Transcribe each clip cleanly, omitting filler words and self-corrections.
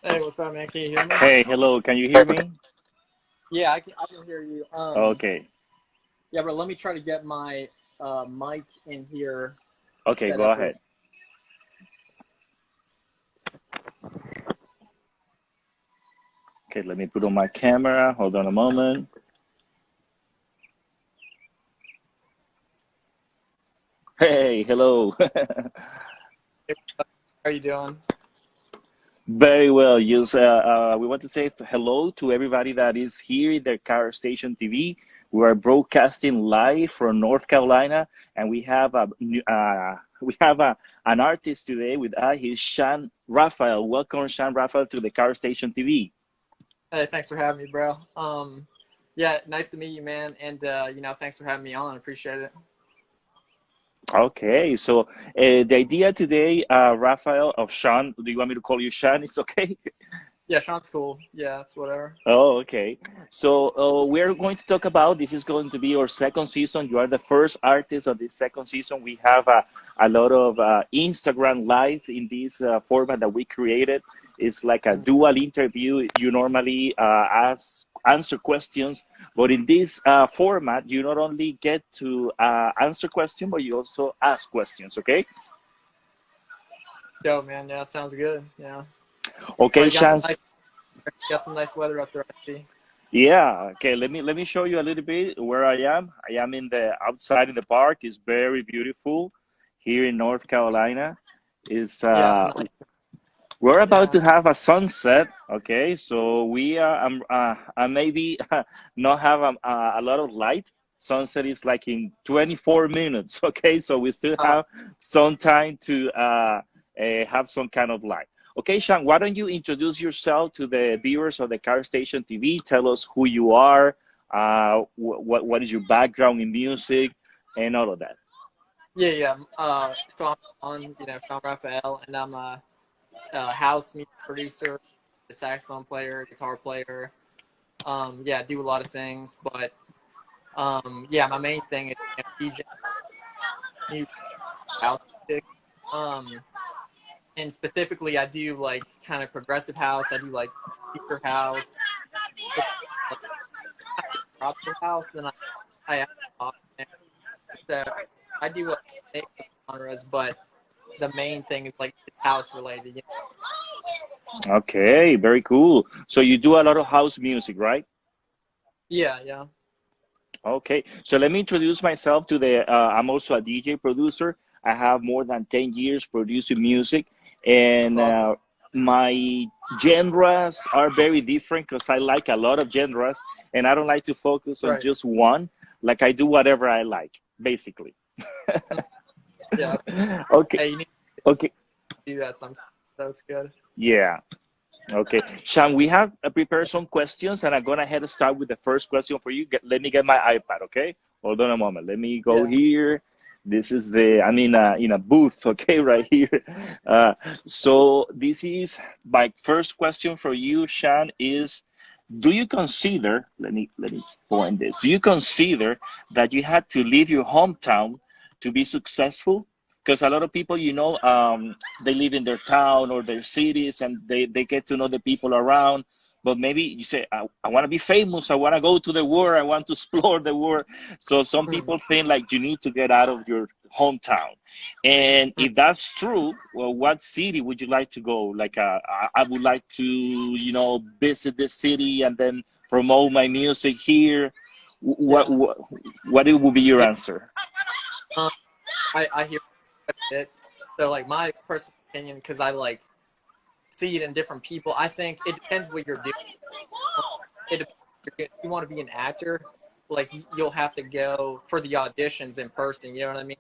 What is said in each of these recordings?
Hey, what's up, man? Can you hear me? Hey, hello, can you hear me? Yeah, I can hear you. Okay, Yeah, bro. Let me try to get my mic in here okay, set go up real. ahead. Okay, let me put on my camera. Hold on a moment. Hey, hello. How are you doing? Very well. Just, we want to say hello to everybody that is here in the Car Station TV. We are broadcasting live from North Carolina, and we have an artist today with us. He's Sean Rafael. Welcome, Sean Rafael, to the Car Station TV. Hey, thanks for having me, bro. Yeah, nice to meet you, man. And thanks for having me on. I appreciate it. Okay, so the idea today, Rafael of Sean, do you want me to call you Sean? It's okay. Yeah, Sean's cool. Yeah, it's whatever. Oh, okay. So we're going to talk about this is going to be our second season. You are the first artist of this second season. We have a lot of Instagram live in this format that we created. It's like a Mhm. dual interview. You normally answer questions, but in this format, you not only get to answer questions, but you also ask questions. Okay. Yo, man. Yeah, sounds good. Yeah. Oh, Okay, you got some Chance. nice weather up there, I see. Yeah, okay. Let me show you a little bit where I am. I am in the outside in the park. It's very beautiful here in North Carolina. Is Yeah, it's nice. We're about Yeah. to have a sunset. Okay, so we are maybe not have a lot of light. Sunset is like in 24 minutes. Okay, so we still Uh, have some time to have some kind of light. Okay, Sean, why don't you introduce yourself to the viewers of the Car Station TV? Tell us who you are, what is your background in music, and all of that. yeah, yeah. So I'm Sean Rafael, and I'm a house music producer, a saxophone player, guitar player. Yeah, I do a lot of things, but yeah, my main thing is DJ music, house music. Um, and specifically, I do like kind of progressive house. I do like future house, like tropical house. Then I add pop in there. So I do a mix of genres, but the main thing is like it's house related. Okay, very cool. So you do a lot of house music, right? Yeah, yeah, Okay, so let me introduce myself to the. I'm also a DJ producer. I have more than 10 years producing music, that's and awesome. my genres are very different because I like a lot of genres, and I don't like to focus on Right. just one. Like I do whatever I like, basically. Mm, yeah. Okay, Hey, you need okay, to do that sometimes. So it's good. yeah. Okay, Sean, we have prepared some questions, and I'm gonna head to start with the first question for you. Let me get my iPad, okay? Hold on a moment. Let me go Yeah. here. This is I'm in a booth, okay, right here. Uh, so this is my first question for you, Sean. Is do you consider? Let me point this. Do you consider that you had to leave your hometown to be successful? Because a lot of people, they live in their town or their cities and they get to know the people around. But maybe you say, I want to be famous. I want to go to the world. I want to explore the world. So some Mm, people think like you need to get out of your hometown. And mm. if that's true, well, what city would you like to go? Like, I would like to, visit this city and then promote my music here. What, Yeah. what, what it would be your Yeah. answer? Um, I hear quite a bit. So like my personal opinion, because I like see it in different people. I think it depends what you're doing. It depends if you want to be an actor, like you'll have to go for the auditions in person. You know what I mean?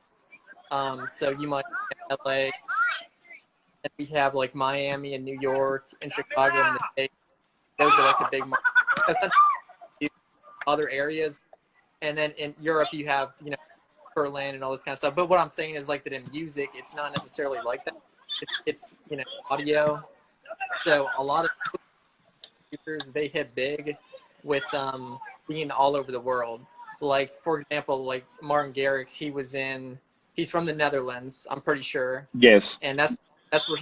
So you might be in LA, and we have like Miami and New York and Chicago in the States. Those are like the big markets. Sometimes other areas, and then in Europe you have Berlin and all this kind of stuff. But what I'm saying is like that in music, it's not necessarily like that. It's audio. So a lot of producers they hit big with being all over the world. Like for example, like Martin Garrix, he's from the Netherlands, I'm pretty sure, Yes. and that's where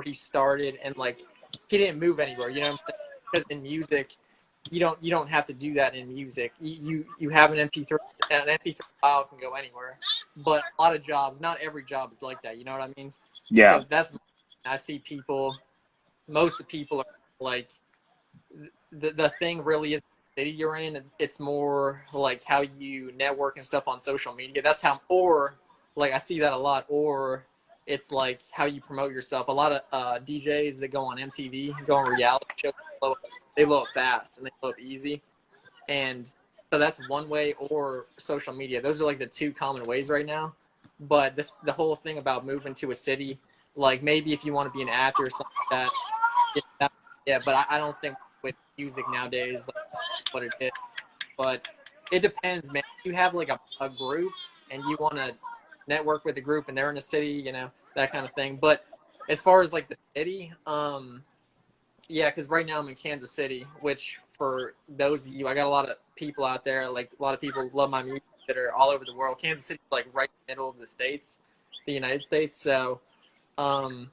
he started. And like he didn't move anywhere. You know what I'm saying? Because in music, you don't have to do that in music. You have an MP3, an MP3 file can go anywhere. But a lot of jobs, not every job is like that. You know what I mean? Yeah. So that's, I see people, most of the people are like, the thing really is the city you're in. It's more like how you network and stuff on social media. That's how, or like I see that a lot, or it's like how you promote yourself. A lot of DJs that go on MTV, go on reality shows, they blow up fast and they blow up easy. And so that's one way, or social media. Those are like the two common ways right now. But the whole thing about moving to a city, like maybe if you want to be an actor or something like that, yeah, but I don't think with music nowadays like what it is. But it depends, man. If you have like a group and you want to network with the group and they're in a city, you know, that kind of thing. But as far as like the city, yeah, because right now I'm in Kansas City, which for those of you, I got a lot of people out there, like a lot of people love my music that are all over the world. Kansas City is like right in the middle of the states, the United States. So um,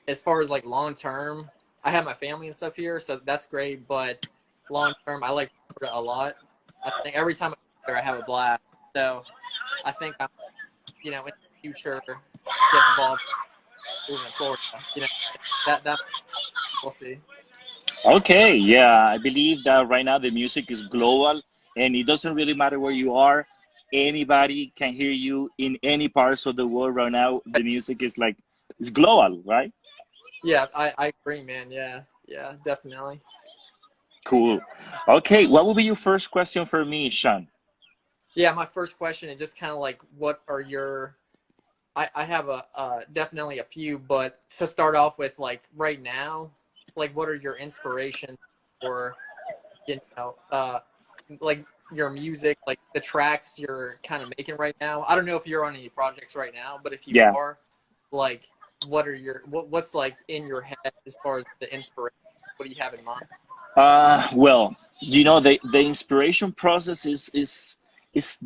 as far as like long term, I have my family and stuff here, so that's great. But long term, I like Florida a lot. I think every time I go there, I have a blast. So I think I'm, you know, in the future, get involved moving to Florida. You know, that we'll see. Okay, yeah, I believe that right now the music is global and it doesn't really matter where you are. Anybody can hear you in any parts of the world right now. The music is like, it's global, right? Yeah, I agree, man. Yeah, yeah, definitely. Cool. Okay, what will be your first question for me, Sean? Yeah, my first question is just kind of like, what are your? I have a definitely a few, but to start off with, like right now, like what are your inspirations for, you know, like your music, like the tracks you're kind of making right now? I don't know if you're on any projects right now, but if you Yeah. are, like, what are your what's like in your head as far as the inspiration? What do you have in mind? Well, you know, the inspiration process is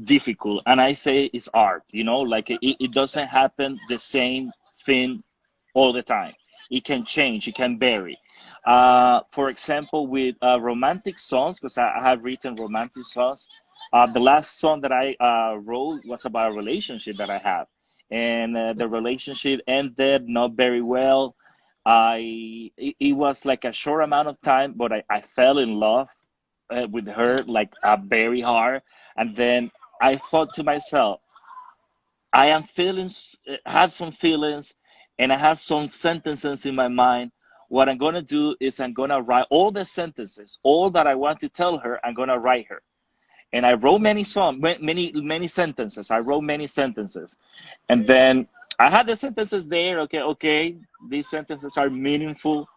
difficult, and I say it's art. You know, like it doesn't happen the same thing all the time. It can change, it can vary. For example, with romantic songs, because I have written romantic songs. The last song that I wrote was about a relationship that I have, and the relationship ended not very well. It was like a short amount of time, but I fell in love with her like very hard, and then I thought to myself, I am feelings, had some feelings, and I had some sentences in my mind. What I'm gonna do is I'm gonna write all the sentences, all that I want to tell her. I'm gonna write her, and I wrote many songs, many sentences. I wrote many sentences, and then I had the sentences there. Okay, okay, these sentences are meaningful,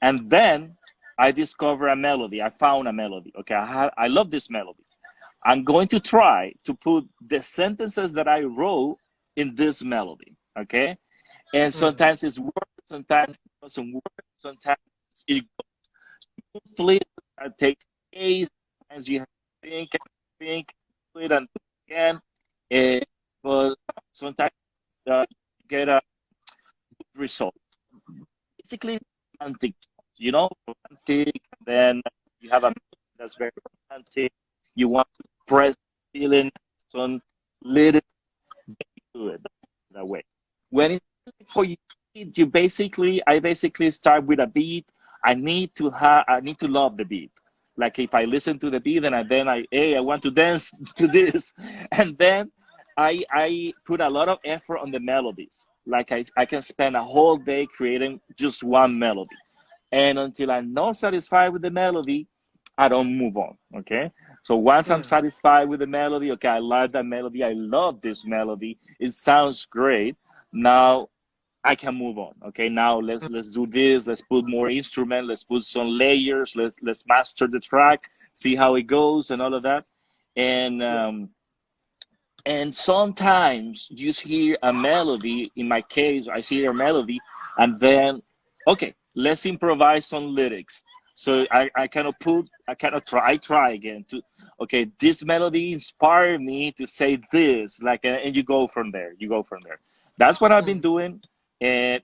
and then I discovered a melody. I found a melody. Okay, I love this melody. I'm going to try to put the sentences that I wrote in this melody. Okay, and Mm, sometimes it's words, sometimes it doesn't work, sometimes it goes smoothly, it takes days, sometimes you have to think, do it and do it again. But sometimes you get a good result. Basically, romantic, you know, romantic, and then you have a melody that's very romantic. You want to express the feeling, some little to it that way. When it's for you, I basically start with a beat. I need to love the beat. Like if I listen to the beat and hey, I want to dance to this, and then I put a lot of effort on the melodies. Like I can spend a whole day creating just one melody, and until I'm not satisfied with the melody, I don't move on. Okay. So once I'm mm, satisfied with the melody, okay, I like that melody. I love this melody. It sounds great. Now I can move on. Okay. Now mm, let's do this. Let's put more instrument. Let's put some layers. Let's master the track. See how it goes and all of that. And yeah. and sometimes you hear a melody. In my case, I hear a melody, and then, okay, let's improvise some lyrics. So I cannot try, I try again to, okay, this melody inspired me to say this, like, and you go from there. You go from there. That's what I've been Mm, doing. and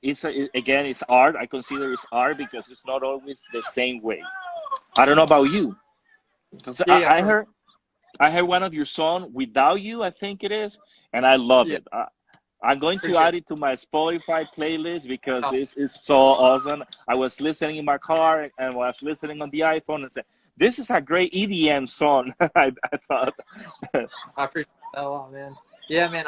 again, it's art. I consider it's art because it's not always the same way. I don't know about you, because Yeah, yeah, for me. I heard one of your song "Without You," I think it is, and I love Yeah, it. I'm going to appreciate add it to my Spotify playlist because it. it's so awesome. I was listening in my car and was listening on the iPhone and said, "This is a great EDM song." I thought. I appreciate that a lot, man. Yeah, man.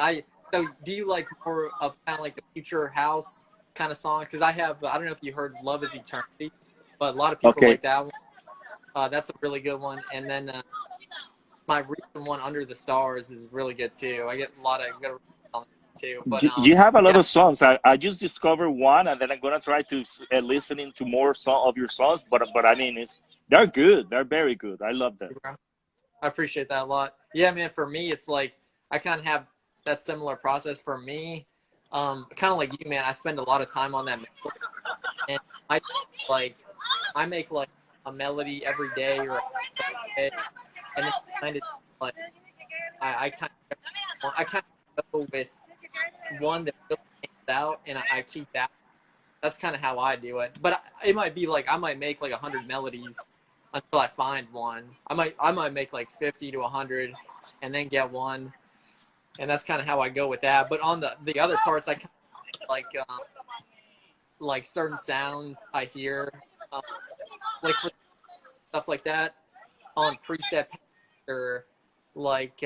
So do you like more of kind of like the future house kind of songs? Because I don't know if you heard "Love Is Eternity," but a lot of people Okay, like that one. That's a really good one. And then my recent one, "Under the Stars," is really good too. I get a lot of good on it too. But You have a lot yeah, of songs. I just discovered one, and then I'm gonna try to listening to more song of your songs. But I mean, they're good. They're very good. I love them. I appreciate that a lot. Yeah, man. For me, it's like I kind of have that similar process. For me, kind of like you, man. I spend a lot of time on that melody, and I like I make like a melody every day or every day, and then kind of like I kind of go with one that really stands out, and I keep that. That's kind of how I do it. But it might be like I might make like 100 melodies until I find one. I might make like 50 to 100, and then get one, and that's kind of how I go with that. But on the other parts, I kind of like certain sounds I hear, um, like for stuff like that on preset packs or like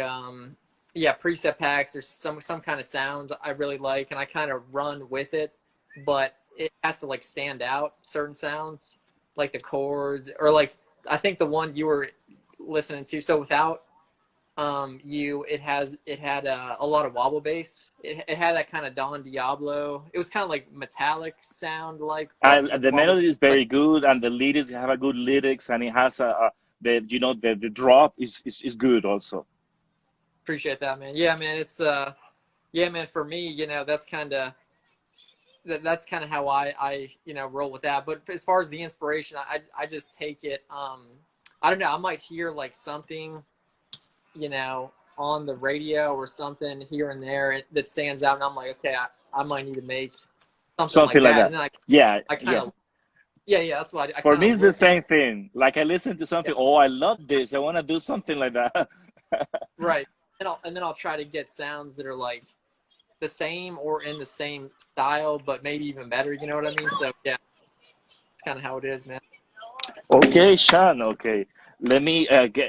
yeah, preset packs or some kind of sounds I really like, and I kind of run with it, but it has to like stand out certain sounds like the chords or like I think the one you were listening to, so without you, it had a lot of wobble bass. It had that kind of Don Diablo. It was kind of like metallic sound, like also And with the wobble, melody is but very good, and the lyrics have a good lyrics, and it has a the the drop is good also. appreciate that, man. Yeah, man. It's yeah, man. For me, that's kind of how I roll with that. But as far as the inspiration, I just take it. I don't know. I might hear like something, on the radio or something here and there that stands out, and I'm like, okay, I might need to make something like Something like that, that. and then Yeah, I kind yeah. of yeah, that's what I For kind me, of it's the look into. same thing. Like I listen to Yeah, something, oh, I love this. I want to do something like that. right. And then I'll try to get sounds that are like the same or in the same style, but maybe even better. You know what I mean? So yeah, it's kind of how it is, man. Okay, Sean. Okay, let me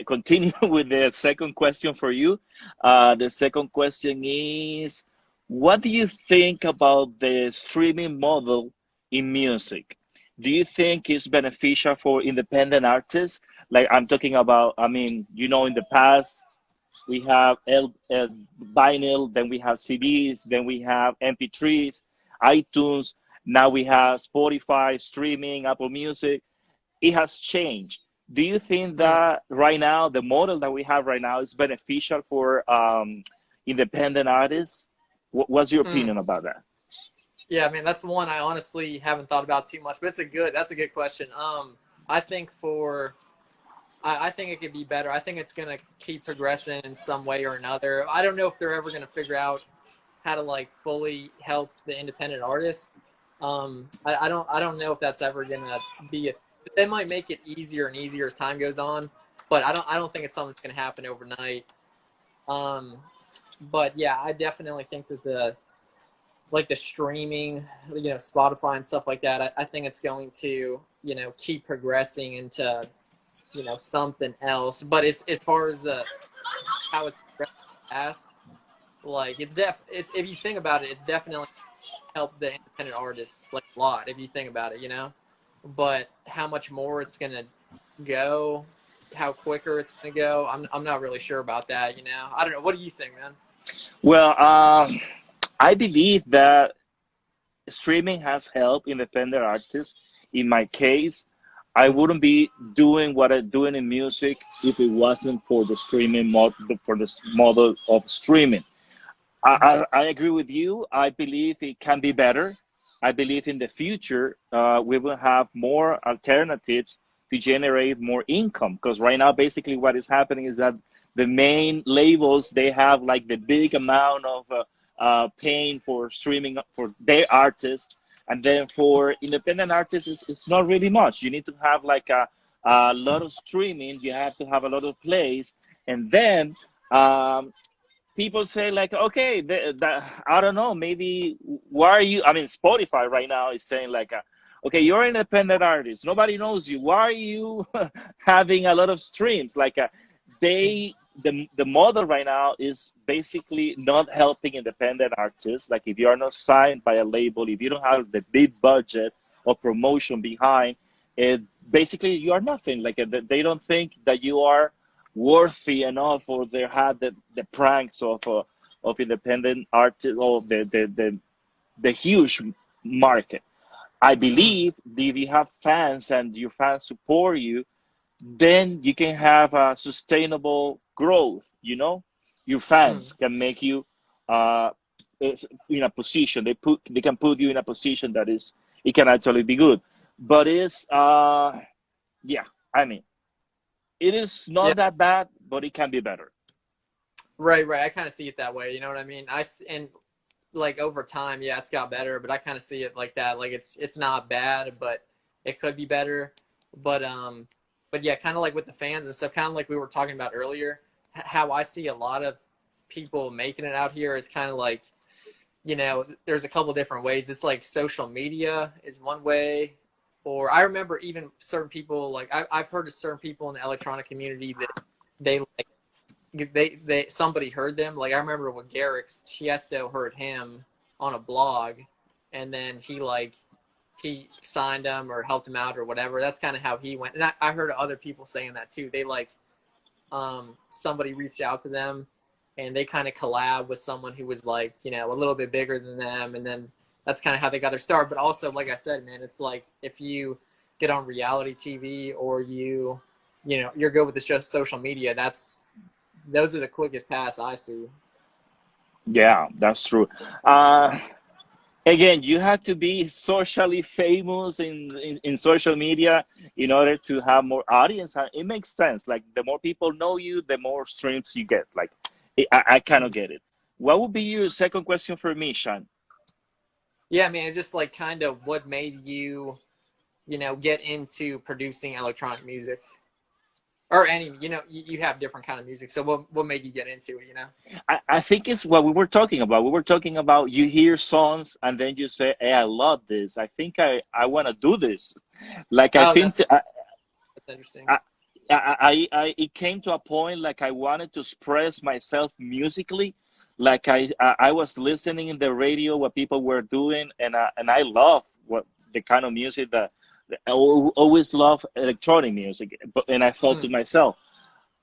continue with the second question for you. The second question is, what do you think about the streaming model in music? Do you think it's beneficial for independent artists? Like I'm talking about, I mean, in the past we have vinyl, then we have CDs, then we have MP3s, iTunes. Now we have Spotify, streaming, Apple Music. It has changed. Do you think Mm. that right now the model that we have right now is beneficial for independent artists? What's your Mm. opinion about that? Yeah, man, that's the one I honestly haven't thought about too much, but that's a good question. I think I think it could be better. I think it's gonna keep progressing in some way or another. I don't know if they're ever gonna figure out how to like fully help the independent artist. I don't know if that's ever gonna be a. They might make it easier and easier as time goes on, but I don't think it's something that's gonna happen overnight. Um, but yeah, I definitely think that the streaming, Spotify and stuff like that. I think it's going to keep progressing into something else. But as far as the how it's progressed in the past, like it's if you think about it, it's definitely helped the independent artists like a lot if you think about it. But how much more it's gonna go, how quicker it's gonna go, I'm not really sure about that. I don't know. What do you think, man? Well, I believe that streaming has helped independent artists. In my case, I Mm, wouldn't be doing what I'm doing in music if it wasn't for the streaming model, for the model of streaming. mm, I agree with you. I believe it can be better. I believe in the future we will have more alternatives to generate more income. Because right now, basically, what is happening is that the main labels they have like the big amount of paying for streaming for their artists. And then for independent artists, it's not really much. You need to have like a lot of streaming. You have to have a lot of plays. And then people say like, okay, I don't know, maybe why are you? I mean, Spotify right now is saying like, okay, you're an independent artist. Nobody knows you. Why are you having a lot of streams? Like the model right now is basically not helping independent artists. Like if you are not signed by a label, if you don't have the big budget or promotion behind it, basically you are nothing. Like they don't think that you are worthy enough, or they had the pranks of independent artists, or the huge market. I Mm, believe if you have fans and your fans support you, then you can have a sustainable growth. You know, your fans mm. can make you uh, in a position. They can put you in a position that is it can actually be good. But it's yeah, I mean, it is Yeah. not that bad, but it can be better. Right, right. I kind of see it that way. You know what I mean? And like over time, yeah, it's got better, but I kind of see it like that. Like it's not bad, but it could be better. But but yeah, kind of like with the fans and stuff, kind of like we were talking about earlier, how I see a lot of people making it out here is kind of like, there's a couple different ways. It's like social media is one way, or I remember even certain people, like I've heard of certain people in the electronic community that they like they somebody heard them. Like I remember when Garrix Tiesto heard him on a blog, and then he signed him or helped him out or whatever. That's kind of how he went. And I heard other people saying that too. They like somebody reached out to them, and they kind of collab with someone who was like a little bit bigger than them, and then that's kind of how they got their start. But also, like I said, man, it's like if you get on reality TV or you're good with the social media. Those are the quickest paths I see. Yeah, that's true. Uh, Again, you have to be socially famous in social media in order to have more audience. It makes sense. Like the more people know you, the more streams you get. Like I kind of Mm. get it. What would be your second question for me, Sean? Yeah, man, it just like kind of what made you, get into producing electronic music or any, you have different kind of music. So what made you get into it? I think it's what we were talking about. We were talking about you hear songs and then you say, "Hey, I love this. I think I want to do this." Like I Oh, think that's interesting. I, it came to a point like I wanted to express myself musically. Like I was listening in the radio what people were doing, and I love what the kind of music that I always love electronic music. But and I thought to Mm. myself,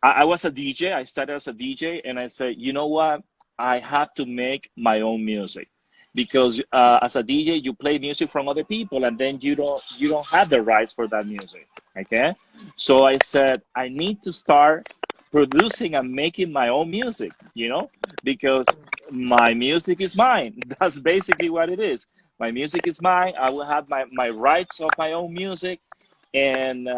I was a DJ. I started as a DJ, and I said, you know what? I have to make my own music because as a DJ, you play music from other people, and then you don't have the rights for that music. Okay, so I said I need to start producing and making my own music. Because my music is mine. That's basically what it is. My music is mine. I will have my rights of my own music, and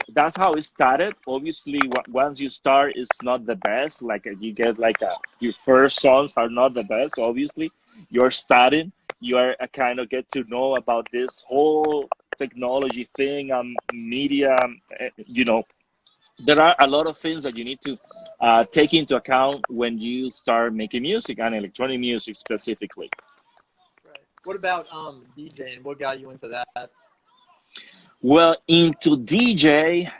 that's how it started. Obviously, once you start, it's not the best. Like you get like your first songs are not the best. Obviously, you're starting. You are kind of get to know about this whole technology thing, media. There are a lot of things that you need to take into account when you start making music and electronic music specifically. Right. What about DJing? What got you into that? Well, into DJ,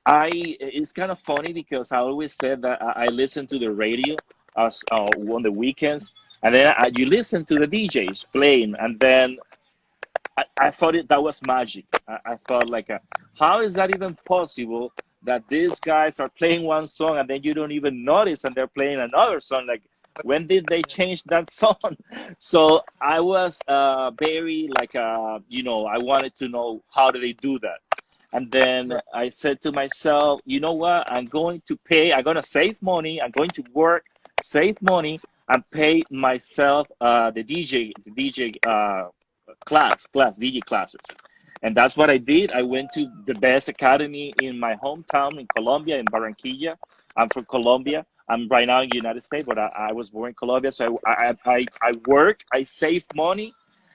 it's kind of funny because I always said that I listen to the radio as on the weekends, and then you listen to the DJs playing, and then I thought that was magic. I thought like, how is that even possible that these guys are playing one song and then you don't even notice and they're playing another song? Like, when did they change that song? So I was very like, I wanted to know how do they do that. And then Right. I said to myself, you know what? I'm going to save money. I'm going to work, save money, and pay myself the DJ DJ classes. And that's what I did. I went to the best academy in my hometown in Colombia, in Barranquilla. I'm from Colombia. I'm right now in the United States, but I was born in Colombia. So I work, I save money,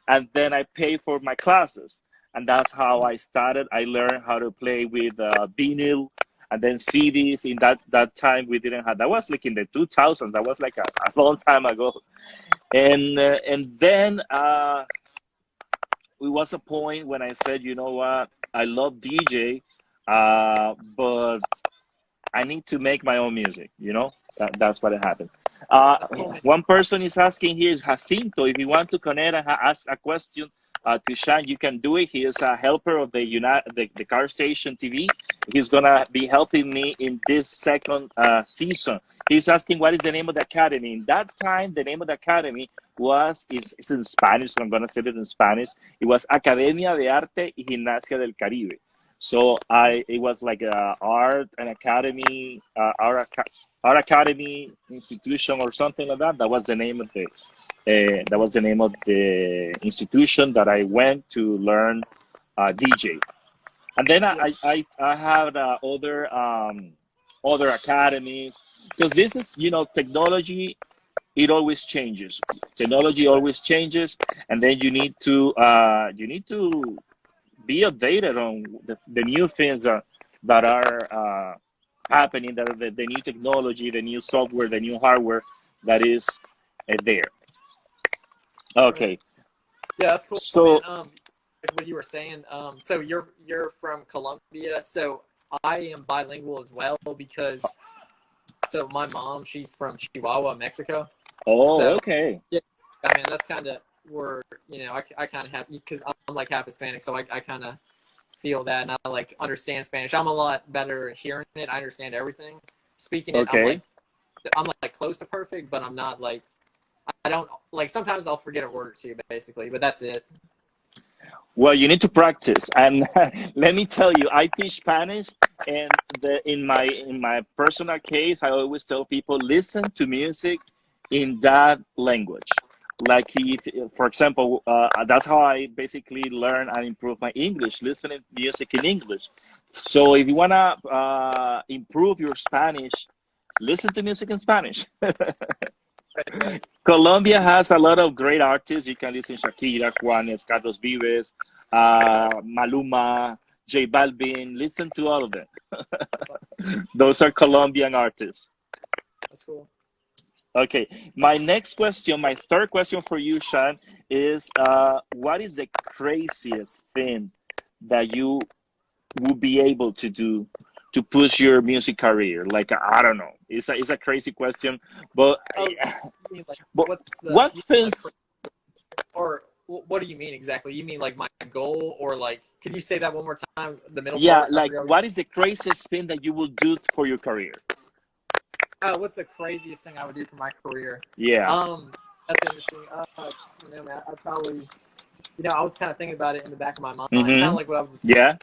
and then I pay for my classes. And that's how I started. I learned how to play with vinyl and then CDs. In that time, we didn't have, that was like in the 2000s. That was like a long time ago. And then it was a point when I said, you know what, I love DJ, but I need to make my own music, you know? That's what happened. That's cool, man. One person is asking here is Jacinto. If you want to connect and ask a question to Sean, you can do it. He is a helper of the Car Station TV. He's going to be helping me in this second season. He's asking what is the name of the academy. In that time, the name of the academy it's in Spanish, so I'm going to say it in Spanish. It was Academia de Arte y Gimnasia del Caribe. So it was like a art and academy, art academy institution or something like that. That was the name of the institution that I went to learn DJ. And then I had other academies, because this is, you know, technology. It always changes. Technology always changes, and then you need to be updated on the new things that are happening, that are the new technology, the new software, the new hardware that is there. Okay. Yeah, that's cool, So, man. What you were saying. So you're from Colombia. So I am bilingual as well because so my mom, she's from Chihuahua, Mexico. oh, So okay. yeah, I mean that's kind of where I kind of have, because I'm like half Hispanic, so I kind of feel that, and I like understand Spanish. I'm a lot better at hearing it. I understand everything. Speaking it, Okay. I'm like close to perfect, but I'm not like, I don't like, sometimes I'll forget a word or two basically, but that's it. Well, you need to practice, and let me tell you, I teach Spanish, and in my personal case, I always tell people listen to music in that language. Like, for example, that's how I basically learn and improve my English, listening music in English. So if you wanna improve your Spanish, listen to music in Spanish. Right. Colombia has a lot of great artists. You can listen to Shakira, Juanes, Carlos Vives, Maluma, J Balvin. Listen to all of them. Those are Colombian artists. That's cool. Okay, my next question, my third question for you, Sean, is what is the craziest thing that you would be able to do to push your music career? Like, I don't know. It's a crazy question, but Oh, you mean like but what's the what you mean like, things? or what do you mean exactly? You mean like my goal, or like, could you say that one more time? The middle Yeah, part, I like forgot. what is the craziest thing that you will do for your career? Oh, what's the craziest thing I would do for my career? Yeah. That's interesting. Man, I probably, I was kind of thinking about it in the back of my mind, kind of Mm-hmm. like what I was just Yeah.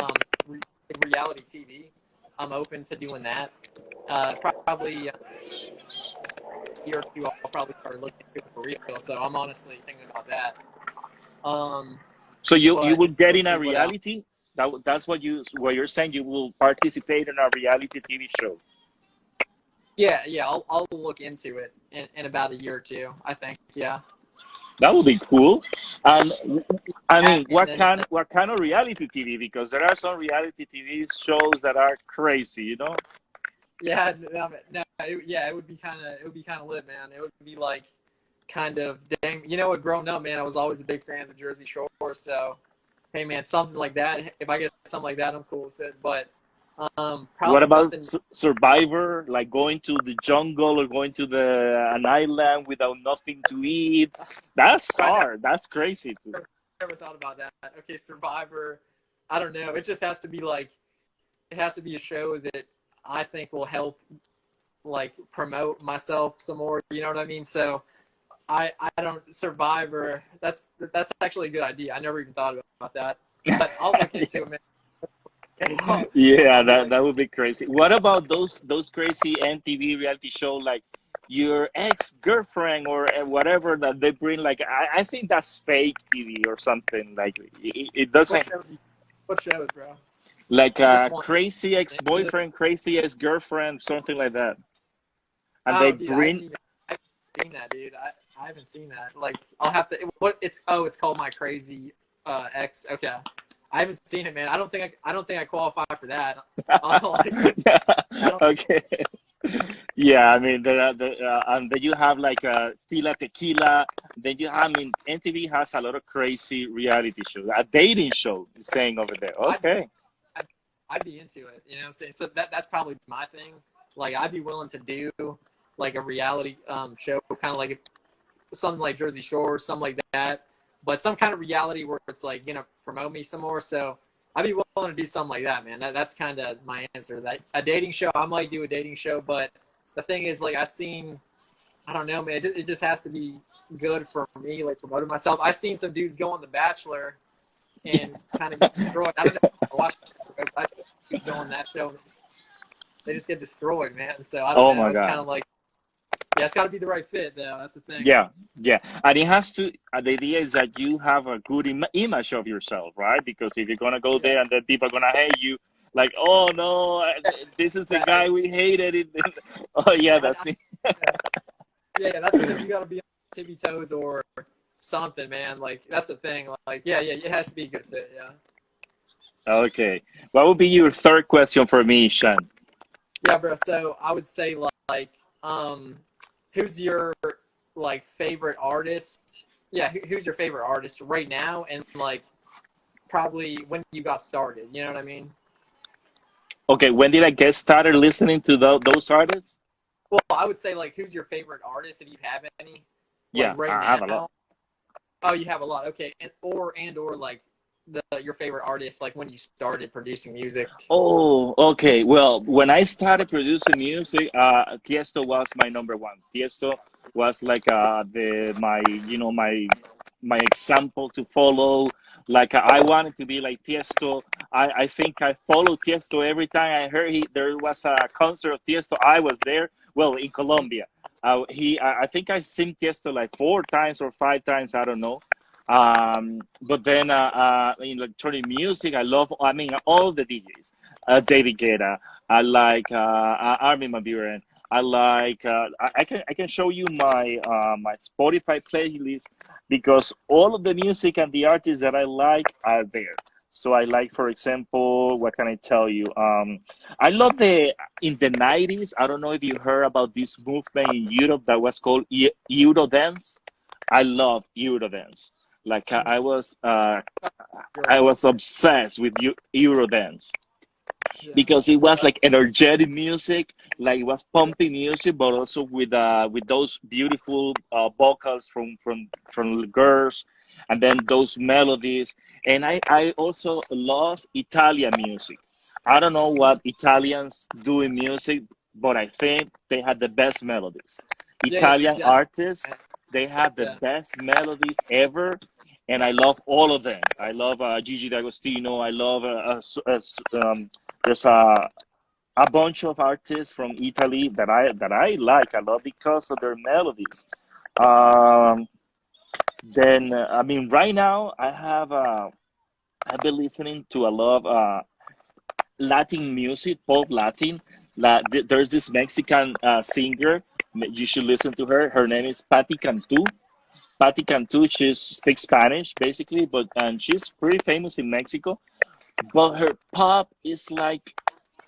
reality TV. I'm open to doing that. Probably a year or two, I'll probably start looking into it for real. So I'm honestly thinking about that. Um, So you but will get let's in a see what else. reality. That's what you're saying. You will participate in a reality TV show. Yeah, I'll look into it in about a year or two, I think. Yeah. That would be cool. And I Yeah, mean, and what then kind of reality TV? Because there are some reality TV shows that are crazy. yeah, no, it would be kind of lit, man. It would be like kind of dang. Growing up, man, I was always a big fan of the Jersey Shore. So, hey, man, something like that. If I get something like that, I'm cool with it. But What probably about nothing. Survivor? Like going to the jungle or going to an island without nothing to eat? That's I hard. That's crazy too. never thought about that. Okay, Survivor. I don't know. It just has to be like, it has to be a show that I think will help like promote myself some more. You know what I mean? So I don't Survivor. That's actually a good idea. I never even thought about that, but I'll look into it, man. Yeah, I'll be that like, would be crazy. What about those crazy MTV reality show like your ex-girlfriend or whatever that they bring? Like I think that's fake TV or something. Like it what doesn't, shows? What shows, bro? like Which a one? crazy Is it ex-boyfriend, crazy ex-girlfriend, something like that. and they Oh, dude, bring. I haven't seen that, dude. I haven't seen that. Like, I'll have to. What it's called My Crazy Ex. Okay, I haven't seen it, man. I don't think I qualify for that. Like, Yeah. I don't. Okay. Yeah, I mean and then you have like Tila Tequila. Then you have, I mean, NTV has a lot of crazy reality shows. A dating show is saying over there. I'd, Okay. I'd I'd be into it. You know what I'm saying? So that's probably my thing. Like, I'd be willing to do like a reality show, kind of like something like Jersey Shore, something like that. But some kind of reality where it's like, promote me some more. So I'd be willing to do something like that, man. That's kind of my answer. That a dating show, I might do a dating show, but the thing is, like, I don't know, man. It just has to be good for me, like promoting myself. I've seen some dudes go on The Bachelor and kind of get destroyed. I don't know. I watched I keep going that show. They just get destroyed, man. So I don't Oh know. my It's kind God. of like, yeah, it's got to be the right fit, though. That's the thing. Yeah, yeah, and it has to. The idea is that you have a good image of yourself, right? Because if you're gonna go Yeah, there and then people are gonna hate you, like, oh no, this is the exactly. guy we hated. Oh yeah, I, that's me. yeah, yeah, that's the thing. You got to be on tippy toes or something, man. Like, that's the thing. Like, yeah, it has to be a good fit. Yeah, Okay, what would be your third question for me, Sean? yeah, bro. So I would say like, um, who's your like favorite artist? Yeah, who's your favorite artist right now? And like, probably when you got started. You know what I mean? Okay, when did I get started listening to those artists? Well, I would say like, who's your favorite artist if you have any? Like Yeah, right I have a lot. now. Oh, you have a lot. Okay, and or like your favorite artist like when you started producing music. Oh, okay. Well, when I started producing music, Tiesto was my number one. Tiesto was like the my my example to follow. Like I wanted to be like Tiesto. I think I followed Tiesto every time I heard there was a concert of Tiesto. I was there. Well, in Colombia, I think I seen Tiesto like 4 times or 5 times. I don't know. But then in electronic music, I love. I mean, all the DJs. David Guetta. I like Armin van Buuren. I like. I can show you my my Spotify playlist because all of the music and the artists that I like are there. So I like, for example, what can I tell you? I love the in the 90s. I don't know if you heard about this movement in Europe that was called Eurodance. I love Eurodance. Like I Great. was obsessed with Eurodance Yeah. because it was That's like energetic music, like it was pumping music, but also with those beautiful vocals from the girls, and then those melodies. And I also love Italian music. I don't know what Italians do in music, but I think they have the best melodies. yeah, Italian definitely. artists, they have the Yeah. best melodies ever, and I love all of them. I love Gigi D'Agostino. I love there's a bunch of artists from Italy that I like a lot because of their melodies. Um, then I mean, right now I've been listening to a lot of Latin music, pop Latin. There's this Mexican singer. You should listen to her. Her name is Patti Cantu. Patti Cantu. She speaks Spanish basically, but and she's pretty famous in Mexico. But her pop is like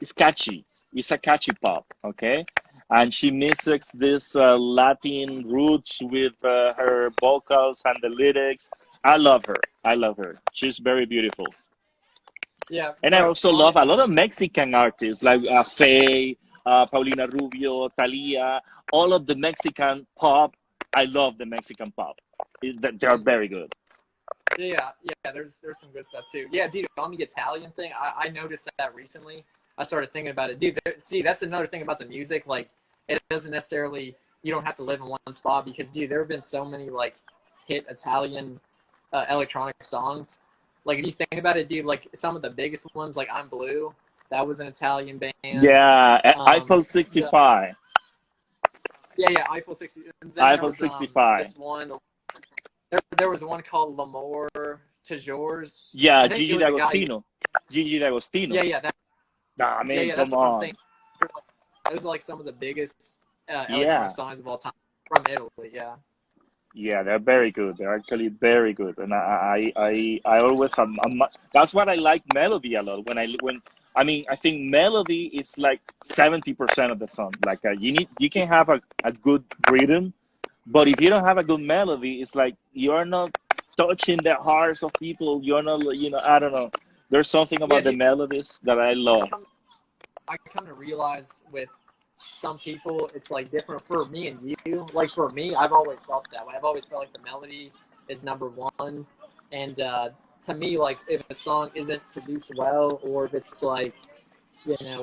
it's catchy. It's a catchy pop, okay? And she mixes this Latin roots with her vocals and the lyrics. I love her. I love her. She's very beautiful. Yeah, And I bro. also love a lot of Mexican artists like Faye, Paulina Rubio, Thalia, all of the Mexican pop. I love the Mexican pop. They are very good. Yeah. There's some good stuff too. Yeah, dude. On the Italian thing, I noticed that recently. I started thinking about it, dude. See, that's another thing about the music. Like, it doesn't necessarily. You don't have to live in one spot because, dude, there have been so many like hit Italian electronic songs. Like, if you think about it, dude, like some of the biggest ones, like "I'm Blue," that was an Italian band. Yeah, Um, Eiffel the 65. yeah, Eiffel 60. And then there Eiffel was 65. this one. There was one called L'Amour Toujours. Yeah, I think it Gigi was a guy. D'Agostino. Gigi D'Agostino. Yeah, Nah, man, yeah. That's come what I'm saying. on. Those are like some of the biggest Yeah. electronic songs of all time from Italy. Yeah. Yeah, they're very good. They're actually very good, and I always that's what I like melody a lot. When I mean, I think melody is like 70% of the song. Like you can have a good rhythm, but if you don't have a good melody, it's like you're not touching the hearts of people. You're not, I don't know. There's something Yeah, about the dude. melodies that I I love. come I come to realize with some people it's like different for me and you. Like for me, I've always felt that way. I've always felt like the melody is number one, and to me, like if a song isn't produced well, or if it's like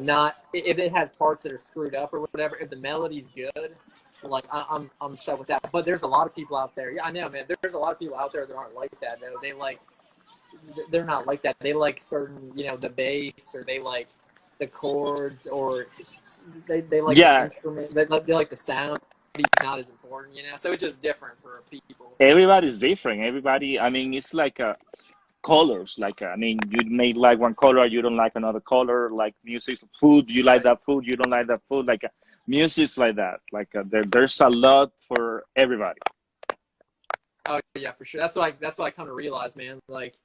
not if it has parts that are screwed up or whatever, if the melody's good, like I'm set with that. But there's a lot of people out there. Yeah, I know, man. There's a lot of people out there that aren't like that though. They're not like that. They like certain, the bass, or they like the chords, or they like the Yeah, instrument. They like the sound. It's not as important, So it's just different for people. everybody's different. Everybody, I mean, it's like colors. Like, I mean, you may like one color, you don't like another color. Like music, food, you like Right. that food, you don't like that food. Like music's like that. Like there's a lot for everybody. Oh yeah, for sure. That's what I come to realize, man. Like,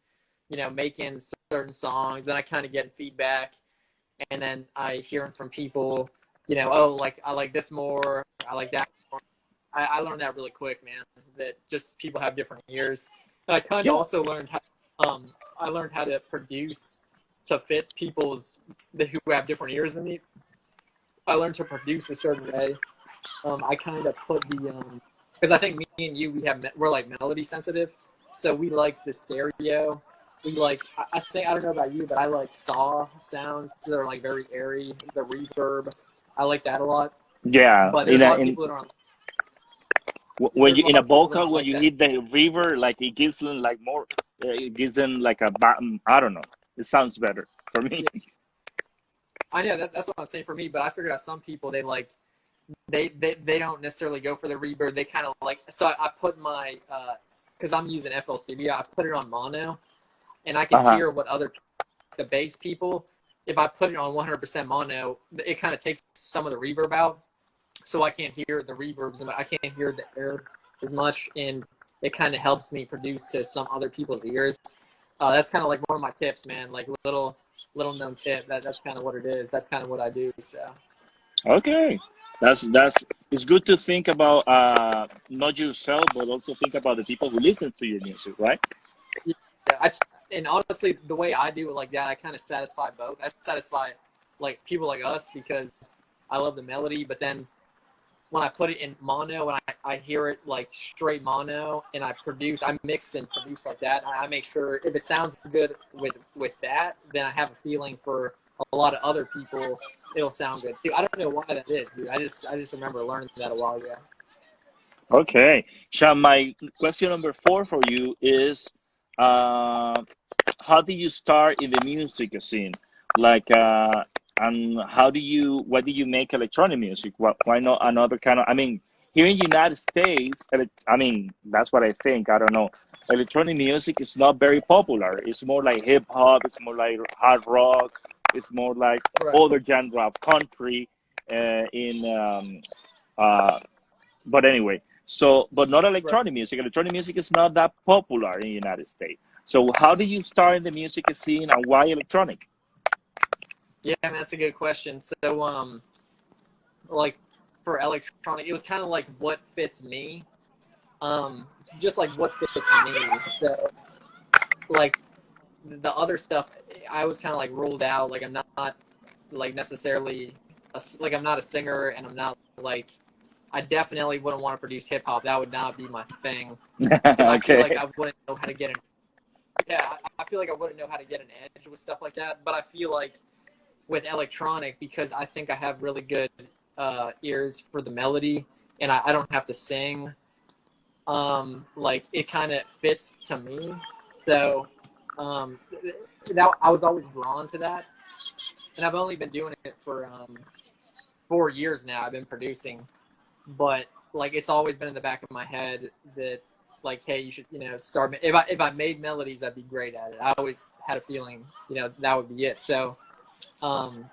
making certain songs, and I kind of get feedback, and then I hear them from people. Oh, like I like this more, I like that more. I learned that really quick, man. That just people have different ears, and I kind of Yeah. also learned I learned how to produce to fit who have different ears than me. I learned to produce a certain way. I kind of put because I think me and you we're like melody sensitive, so we like the stereo. We like I think I don't know about you, but I like saw sounds that are like very airy. The reverb, I like that a lot. Yeah. But In there's a a lot of in people that aren't. when There's you a in lot a of people that vocal aren't when like you that. hit the river, like it gives them like more. It gives them like I don't know. It sounds better for me. Yeah, I know that's what I'm saying for me. But I figured out some people they don't necessarily go for the reverb. They kind of like so I put my because I'm using FL Studio. I put it on mono, and I can Uh-huh. hear what the bass people. If I put it on 100% mono, it kind of takes some of the reverb out, so I can't hear the reverbs, and I can't hear the air as much, and it kind of helps me produce to some other people's ears. That's kind of like one of my tips, man. Like little known tip. That's kind of what it is. That's kind of what I do. So. Okay. That's it's good to think about not yourself, but also think about the people who listen to your music, right? Yeah, and honestly, the way I do it like that, I kind of satisfy both. I satisfy like people like us because I love the melody, but then when I put it in mono and I hear it like straight mono and I mix and produce like that. I make sure if it sounds good with that, then I have a feeling for a lot of other people it'll sound good too. I don't know why that is, dude. I just remember learning that a while ago. Okay. Sean, my question number 4 for you is uh, how did you start in the music scene? Like, and why do you make electronic music? Why not another kind of, I mean, here in the United States, I mean, that's what I think. I don't know. Electronic music is not very popular. It's more like hip hop. It's more like hard rock. It's more like Right, other genre of country. In uh, but anyway, but not right. electronic music. Electronic music is not that popular in the United States. So how did you start in the music scene and why electronic? Yeah, man, that's a good question. So, like for electronic, it was kind of like what fits me. Um, just like what fits me. So, like the other stuff, I was kind of like ruled out. Like I'm not like necessarily like I'm not a singer, and I'm not like I definitely wouldn't want to produce hip hop. That would not be my thing because I feel like Okay. I wouldn't know how to get an yeah. I feel like I wouldn't know how to get an edge with stuff like that. But I feel like with electronic, because I think I have really good ears for the melody, and I don't have to sing. Like it kind of fits to me. So um, that I was always drawn to that, and I've only been doing it for 4 years now. I've been producing, but like it's always been in the back of my head that like, hey, you should start. If I made melodies, I'd be great at it. I always had a feeling that would be it. So um,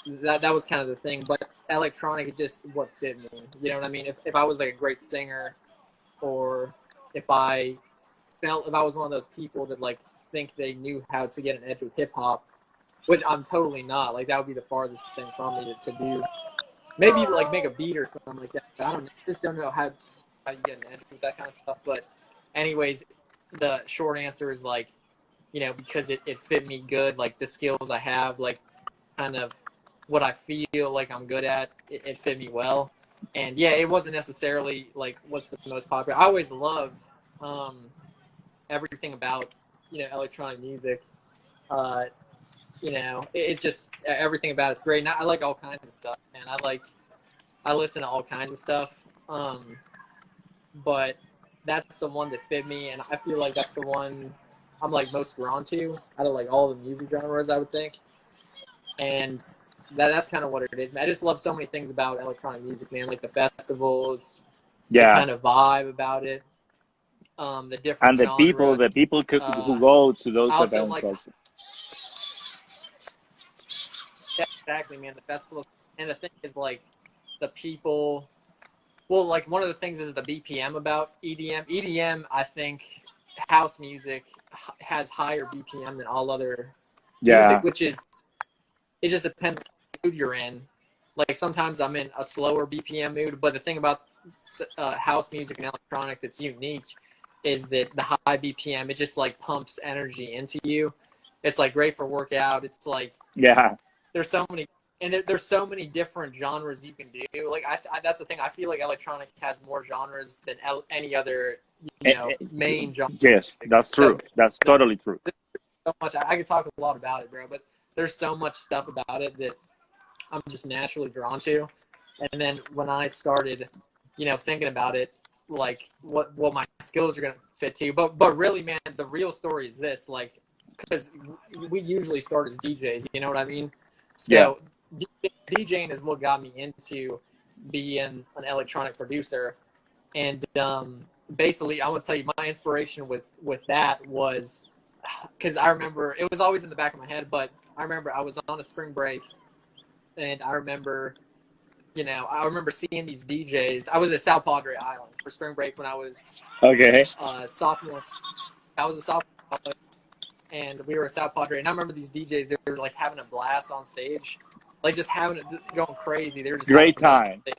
that was kind of the thing. But electronic is just what fit me. You know what I mean? If I was like a great singer, or if I if I was one of those people that like think they knew how to get an edge with hip hop, which I'm totally not. Like that would be the farthest thing from me to do. Maybe like make a beat or something like that. But I don't just don't know how you get an edge with that kind of stuff. But anyways, the short answer is like, you know, because it fit me good, like the skills I have, like kind of what I feel like I'm good at, it fit me well. And yeah, it wasn't necessarily like what's the most popular. I always loved everything about, you know, electronic music. Uh, you know, it just everything about it's great. And I like all kinds of stuff, and I listen to all kinds of stuff. But that's the one that fit me, and I feel like that's the one I'm like most drawn to out of like all the music genres, I would think. And that's kind of what it is, man. I just love so many things about electronic music, man. Like the festivals, the Yeah. kind of vibe about it, the different And genre. the people Uh, who go to I those also events like, also. yeah, exactly, man. The festivals, and the thing is, like, the people. Well, like one of the things is the BPM about EDM. EDM, I think, house music has higher BPM than all other music, Yeah. which is it just depends on the mood you're in. Like sometimes I'm in a slower BPM mood, but the thing about house music and electronic that's unique is that the high BPM, it just like pumps energy into you. It's like great for workout. It's like Yeah. there's so many, and there's so many different genres you can do. Like that's the thing. I feel like electronic has more genres than any other, you Eh, know, eh, main genre. Yes, that's So true. That's totally true. so much. I could talk a lot about it, bro, but there's so much stuff about it that I'm just naturally drawn to. And then when I started, you know, thinking about it, like what my skills are gonna fit to, but really, man, the real story is this, like, because we usually start as DJs, you know what I mean? Yeah. So DJing is what got me into being an electronic producer, and basically, I want to tell you my inspiration with that was because I remember it was always in the back of my head, but I remember I was on a spring break, and I remember seeing these DJs. I was at South Padre Island for spring break when I was Okay. sophomore. I was a sophomore, and we were at South Padre, and I remember these DJs. They were like having a blast on stage, like just having it going crazy. They were just having Great a blast on time. stage.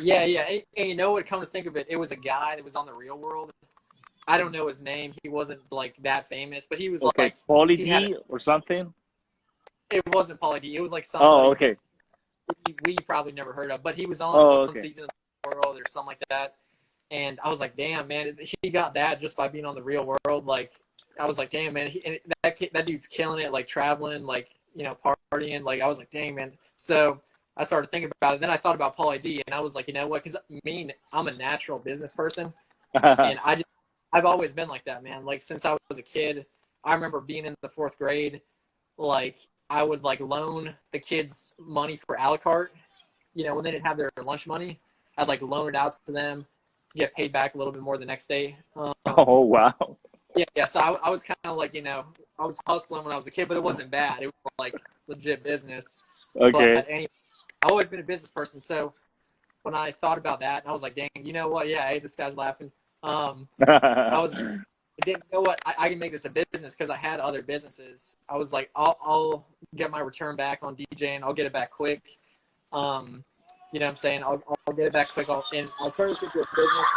Yeah, yeah. And you know what? Come to think of it, it was a guy that was on the Real World. I don't know his name. He wasn't like that famous, but he was Okay. like Pauly he had. D or something. It wasn't Pauly D. It was like Oh, somebody that okay. we probably never heard of, but he was on Oh, one okay. season of the World or something like that. And I was like, damn, man, he got that just by being on the Real World. Like, I was like, damn, man, that dude's killing it, like traveling, like, you know, partying. Like, I was like, dang, man. So I started thinking about it. Then I thought about Pauly D, and I was like, you know what? Because I'm a natural business person, and I've always been like that, man. Like since I was a kid, I remember being in the fourth grade, like I would like loan the kids money for a la carte. You know, when they didn't have their lunch money, I'd like loan it out to them, get paid back a little bit more the next day. Oh, wow. Yeah, yeah. So I was kind of like, you know, I was hustling when I was a kid, but it wasn't bad. It was like legit business. But Okay. anyway, I've always been a business person. So when I thought about that, I was like, dang, you know what? Yeah, hey, this guy's laughing. I was I didn't know what I can make this a business because I had other businesses. I was like, I'll get my return back on DJing. I'll get it back quick. You know what I'm saying? I'll get it back quick. I'll turn this into a business.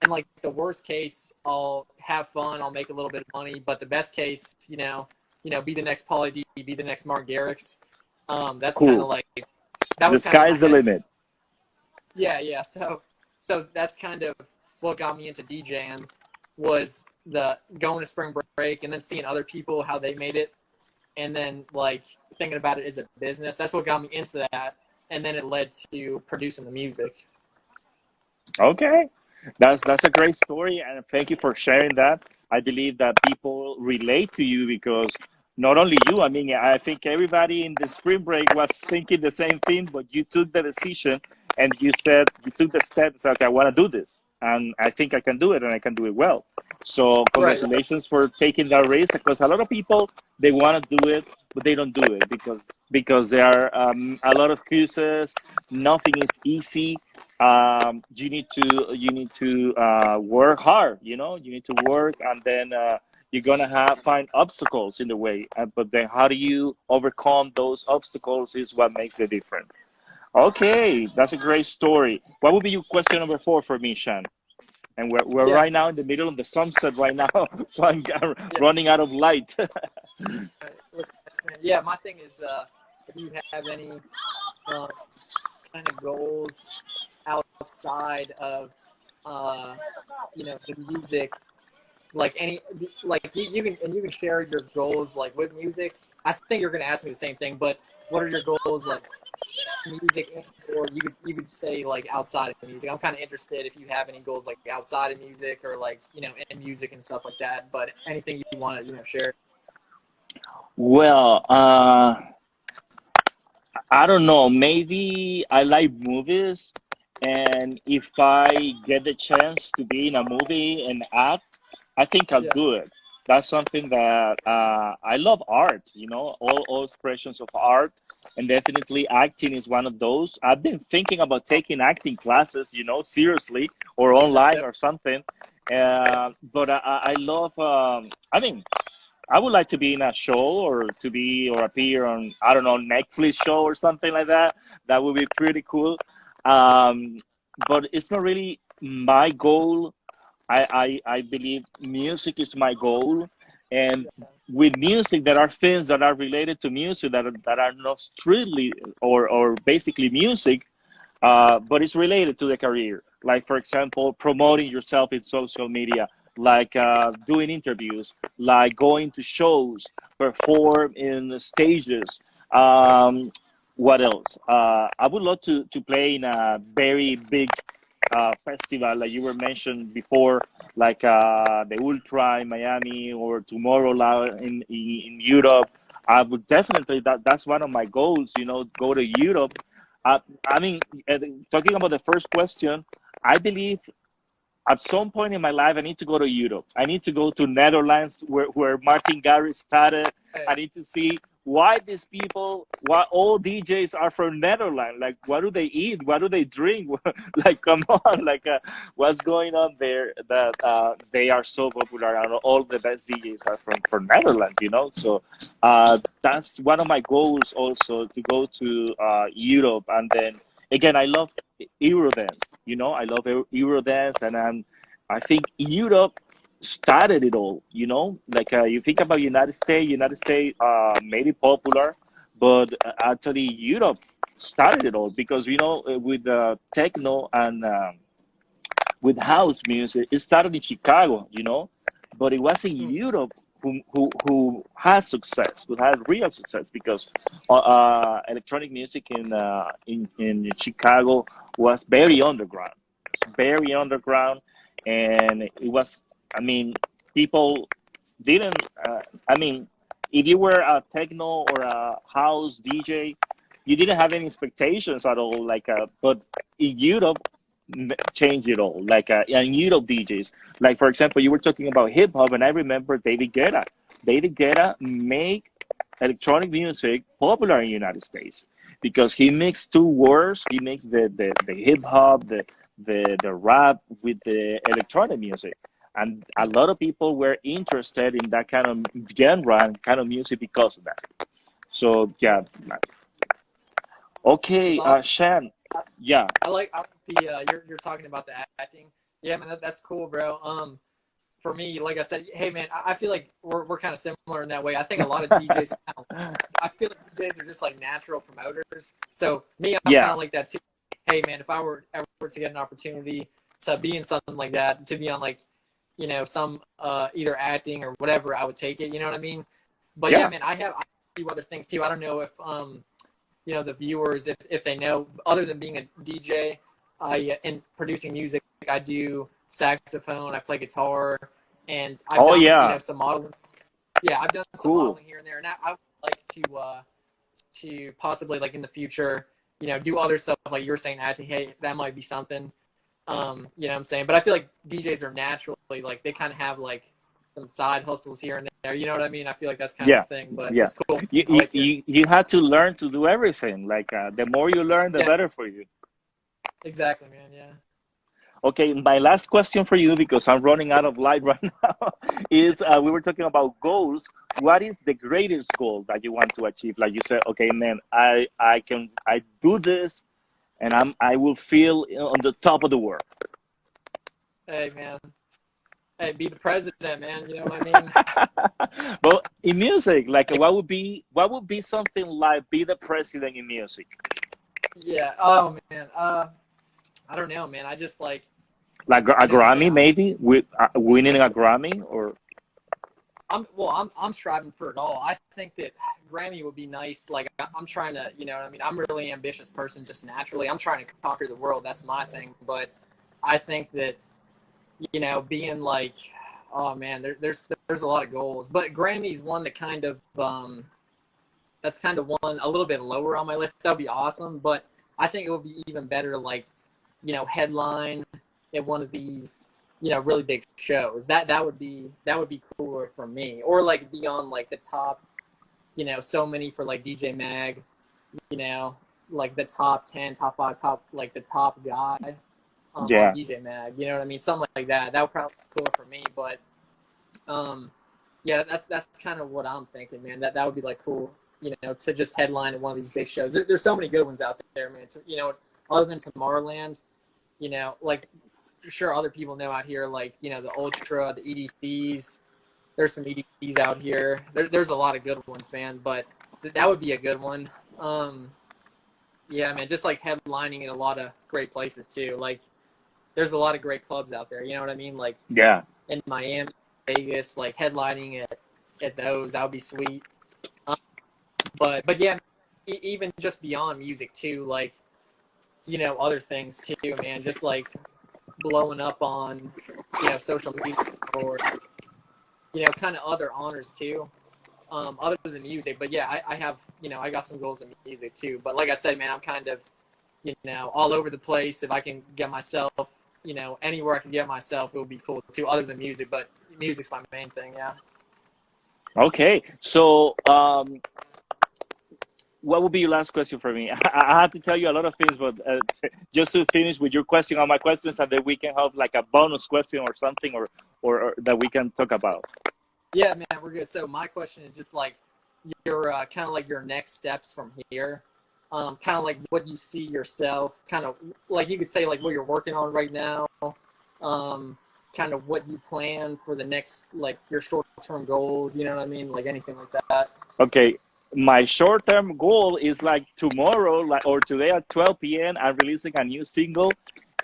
And like the worst case, I'll have fun. I'll make a little bit of money. But the best case, be the next Pauly D, be the next Mark Garrix. That's kind of Cool. like that The was kind of in my sky's the head. limit. Yeah, yeah. So that's kind of what got me into DJing was the going to spring break and then seeing other people how they made it, and then like thinking about it as a business. That's what got me into that, and then it led to producing the music. Okay. That's a great story, and thank you for sharing that. I believe that people relate to you because not only you, I mean, I think everybody in the spring break was thinking the same thing, but you took the decision and you said you took the steps that I want to do this, and I think I can do it, and I can do it well. So Right. congratulations for taking that risk, because a lot of people, they want to do it, but they don't do it because there are a lot of excuses. Nothing is easy. You need to work hard. You need to work, and then you're gonna find obstacles in the way. But then, how do you overcome those obstacles? Is what makes the difference. Okay, that's a great story. What would be your question number 4 for me, Shan? And we're Yeah. right now in the middle of the sunset right now, so I'm Yeah. running out of light. What's next, man? Yeah. My thing is, if you have any um, kind of goals outside of, uh, the music, like you can share your goals like with music. I think you're gonna ask me the same thing, but what are your goals like music, or you could say like outside of music? I'm kind of interested if you have any goals like outside of music or like in music and stuff like that. But anything you want to share? Well, I don't know. Maybe I like movies, and if I get the chance to be in a movie and act, I think I'll Yeah, do it. That's something that I love art, all expressions of art, and definitely acting is one of those. I've been thinking about taking acting classes, seriously, or that's online definitely or something. yeah, But I love, I mean, I would like to be in a show, or appear on, I don't know, Netflix show or something like that. That would be pretty cool. Um, but it's not really my goal. I believe music is my goal. And yeah, with music, there are things that are related to music that are not strictly or basically music, but it's related to the career. Like, for example, promoting yourself in social media, like doing interviews, like going to shows, perform in the stages. Um, what else? I would love to play in a very big festival, like you were mentioned before, like the Ultra in Miami or Tomorrowland in Europe. I would definitely, that's one of my goals, go to Europe. I mean, talking about the first question, I believe at some point in my life, I need to go to Europe. I need to go to Netherlands, where Martin Garrix started. I hey, need to see why all DJs are from Netherlands. Like, what do they eat? What do they drink? Like, come on, like, what's going on there that they are so popular, and all the best DJs are from Netherlands, So that's one of my goals also, to go to Europe. And then again, I love Eurodance. I love Eurodance, and I think Europe started it all. Like, you think about United States made it popular, but actually Europe started it all, because with techno and with house music, it started in Chicago. But it was in hmm, Europe who had success, who had real success, because electronic music in Chicago was very underground. It's very underground, and it was. I mean, people didn't. I mean, if you were a techno or a house DJ, you didn't have any expectations at all. Like, but in Europe, change it all. Like, and Europe DJs, like, for example, you were talking about hip hop, and I remember David Guetta. David Guetta make electronic music popular in the United States, because he mixed two words. He mixed the hip hop, the rap with the electronic music. And a lot of people were interested in that kind of genre and kind of music because of that. So yeah, yeah. that's Okay, awesome. Shan. I, Yeah, I like the you're talking about the acting. Yeah, man, that's cool, bro. For me, like I said, hey man, I feel like we're kind of similar in that way. I think a lot of DJs are kind of, I feel like DJs are just like natural promoters. So me, I'm kind yeah. of like that too. Hey man, if I were ever to get an opportunity to be in something like that, to be on like, some either acting or whatever, I would take it. You know what I mean? But yeah, Yeah. man, I have a few other things too. I don't know if the viewers, if they know, other than being a DJ, and producing music, I do saxophone, I play guitar, and I've Oh done yeah. some modeling. Yeah, I've done some Cool. modeling here and there, and I would like to possibly, like, in the future, do other stuff like you were saying. I think, hey, that might be something. You know what I'm saying? But I feel like DJs are naturally like they kind of have like some side hustles here and there. You know what I mean? I feel like that's kind of Yeah, the thing, but yeah. it's cool. You I you like it. you, you had to learn to do everything. Like the more you learn, the Yeah, better for you. exactly, man. Yeah. Okay, my last question for you, because I'm running out of light right now, is we were talking about goals. What is the greatest goal that you want to achieve? Like you said, okay, man, I do this, and I will feel on the top of the world. Hey, man. Hey, be the president, man. You know what I mean? But in music, like what would be something like be the president in music? Yeah. Oh man. I don't know, man. I just like Like a you know what I'm saying. Grammy, maybe with winning a Grammy, or I'm striving for it all. I think that Grammy would be nice. Like I'm trying to, you know what I mean. I'm a really ambitious person just naturally. I'm trying to conquer the world. That's my thing. But I think that being like, oh man, there's a lot of goals. But Grammy's one that kind of that's kind of one a little bit lower on my list. That'd be awesome. But I think it would be even better, like headline at one of these really big shows. That would be cooler for me. Or like be on like the top, so many for like DJ Mag, you know, like the top 10, top 5, top like the top guy on yeah. DJ Mag. You know what I mean? Something like that. That would probably be cooler for me. But yeah, that's kind of what I'm thinking, man. That would be like cool, to just headline at one of these big shows. There's so many good ones out there, man. So, other than Tomorrowland, like sure other people know out here, like the Ultra, the EDCs. There's some EDCs out here. There's a lot of good ones, man. But that would be a good one. Yeah, man, just like headlining in a lot of great places too. Like there's a lot of great clubs out there. You know what I mean? Like Yeah. in Miami, Vegas, like headlining at those, that would be sweet. Um, but yeah, even just beyond music too, like other things too, man. Just like blowing up on social media or kind of other honors too, other than music. But yeah, I have I got some goals in music too. But like I said, man, I'm kind of all over the place. If I can get myself anywhere I can get myself, it would be cool too, other than music. But music's my main thing. Yeah. Okay. So, what would be your last question for me? I have to tell you a lot of things, but just to finish with your question on my questions, and then we can have like a bonus question or something, or that we can talk about. Yeah, man, we're good. So my question is just like your kind of like your next steps from here. Kind of like what you see yourself, kind of like you could say like what you're working on right now. Kind of what you plan for the next, like your short-term goals. You know what I mean? Like anything like that. Okay. My short-term goal is like tomorrow, like or today at 12 p.m. I'm releasing a new single,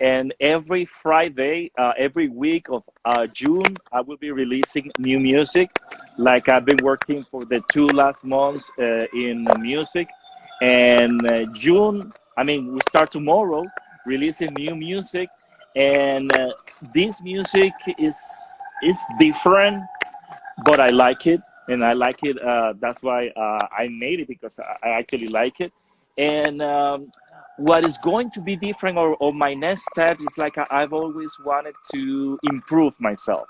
and every Friday, every week of June, I will be releasing new music. Like I've been working for the two last months in music, and June, I mean, we start tomorrow releasing new music, and this music is different, but I like it, and I like it. That's why I made it, because I actually like it. And what is going to be different, or my next step is like I've always wanted to improve myself.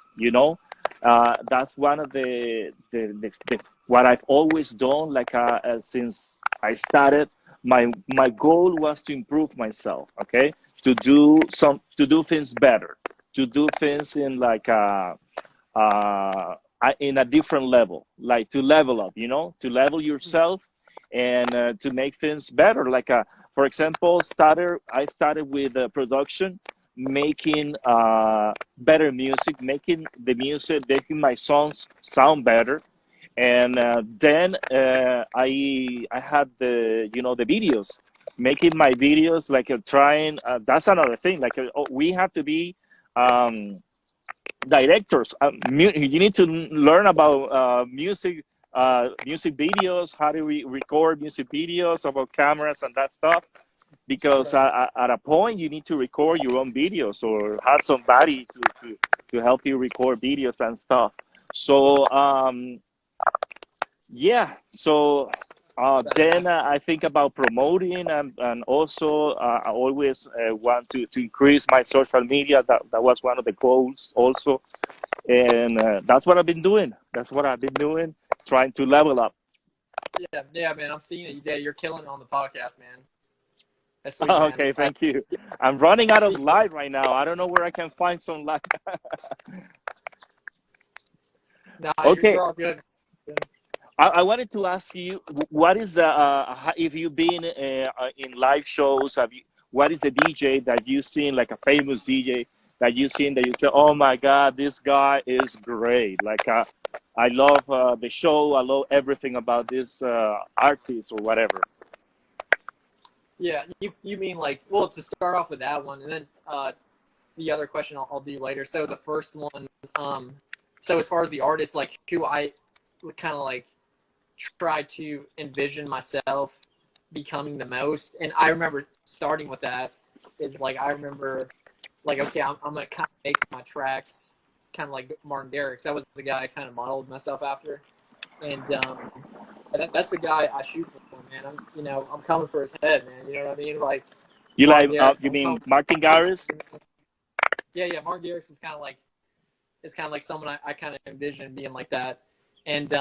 That's one of the what I've always done. Like since I started, my goal was to improve myself. Okay, to do things better, to do things in like uh, in a different level, like to level up, to level yourself, and to make things better. Like, for example, I started with production, making better music, making my songs sound better. And then I had the videos, making my videos, like trying. That's another thing. Like we have to be. Directors, you need to learn about music videos, how to record music videos, about cameras and that stuff, because Right. at a point you need to record your own videos, or have somebody to help you record videos and stuff. So yeah, so Then I think about promoting and also I always want to increase my social media. That was one of the goals also. And that's what I've been doing. That's what I've been doing, trying to level up. Yeah, man. I'm seeing it. Yeah, you're killing it on the podcast, man. That's sweet, man. Okay, thank you. I'm running I out of see. light right now. I don't know where I can find some light. Nah, Okay, you're all good. I wanted to ask you, what is if you've been in live shows, what is a DJ that you've seen, like a famous DJ that you've seen that you say, oh my God, this guy is great. Like, I love the show. I love everything about this artist or whatever. Yeah, you mean like, well, to start off with that one, and then the other question I'll do later. So the first one, so as far as the artist, like who I would kind of like try to envision myself becoming the most, and I remember starting with that is like I remember like, okay, I'm gonna kind of make my tracks kind of like Martin Garrix. That was the guy I kind of modeled myself after, and that's the guy I shoot for, man. I'm coming for his head, man. You know what I mean? Like You Martin like, Garrix. you mean Martin Garrix? Yeah. Martin Garrix is kind of like someone I kind of envision being like that, and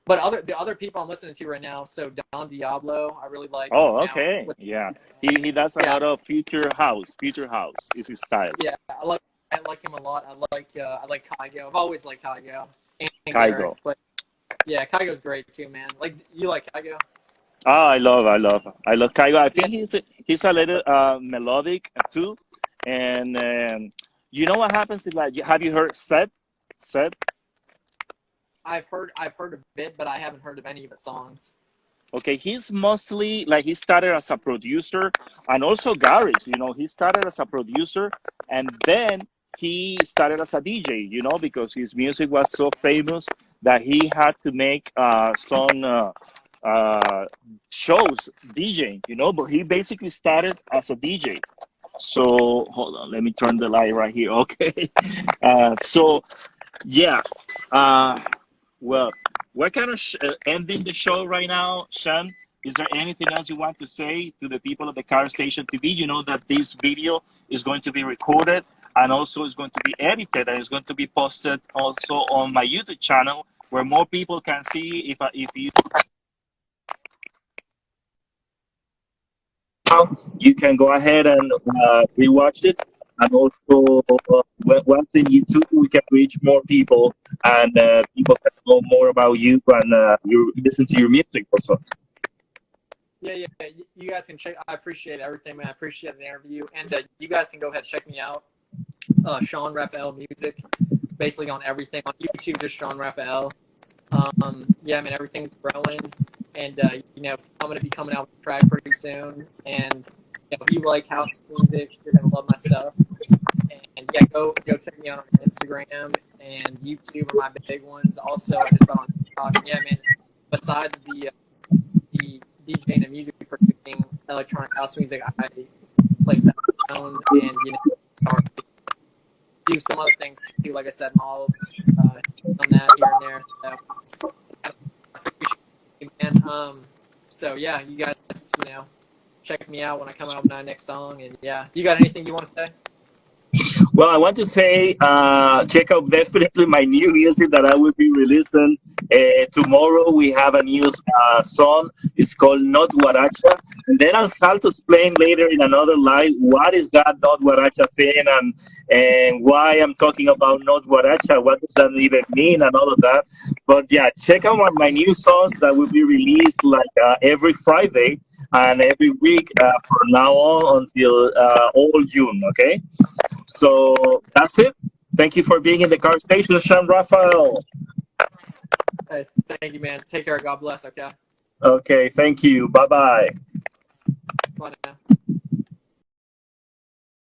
but the other people I'm listening to right now, so Don Diablo, I really like Oh, now. okay. Yeah. He does a Yeah, lot of future house. Future house is his style. yeah, I like him a lot. I like Kygo. I've always liked Kygo and Kygo. Garrix, but yeah, Kygo's great too, man. Like you like Kygo? Ah, I love Kygo. I Yeah, think he's a little melodic too. And you know what happens is like, have you heard Set? Set? I've heard a bit, but I haven't heard of any of his songs. Okay, he's mostly like he started as a producer and also Garage, he started as a producer and then he started as a DJ, because his music was so famous that he had to make some shows DJing, but he basically started as a DJ. So hold on, let me turn the light right here. Okay. So yeah. Well, we're kind of ending the show right now, Sean. Is there anything else you want to say to the people of the Car Station TV? You know that this video is going to be recorded and also is going to be edited and is going to be posted also on my YouTube channel where more people can see if you can go ahead and rewatch it. And also, once in YouTube, we can reach more people and people can know more about you and you listen to your music also. Yeah. You guys can check. I appreciate everything, man. I appreciate the interview, and you guys can go ahead and check me out. Sean Rafael Music, basically on everything on YouTube. Just Sean Rafael. Yeah, man, everything's growing, and I'm gonna be coming out with a track pretty soon. And if you like house music, you're gonna love my stuff. And yeah, go check me out on Instagram and YouTube are my big ones. Also, I just on TikTok. Yeah, man. Besides the DJing and music producing electronic house music, I play saxophone and do some other things too. Like I said, I'll on that here and there. So I appreciate it, man. So yeah, you guys, check me out when I come out with my next song. And yeah, you got anything you want to say? Well, I want to say, check out definitely my new music that I will be releasing tomorrow. We have a new song. It's called Not Guaracha. And then I'll start to explain later in another live what is that Not Guaracha thing and why I'm talking about Not Guaracha. What does that even mean and all of that. But yeah, check out my new songs that will be released like every Friday and every week from now on until all June, okay? So that's it. Thank you for being in the Car Station, Sean Rafael. Hey, thank you, man. Take care. God bless. Okay. Okay, thank you. Bye-bye. Bye now.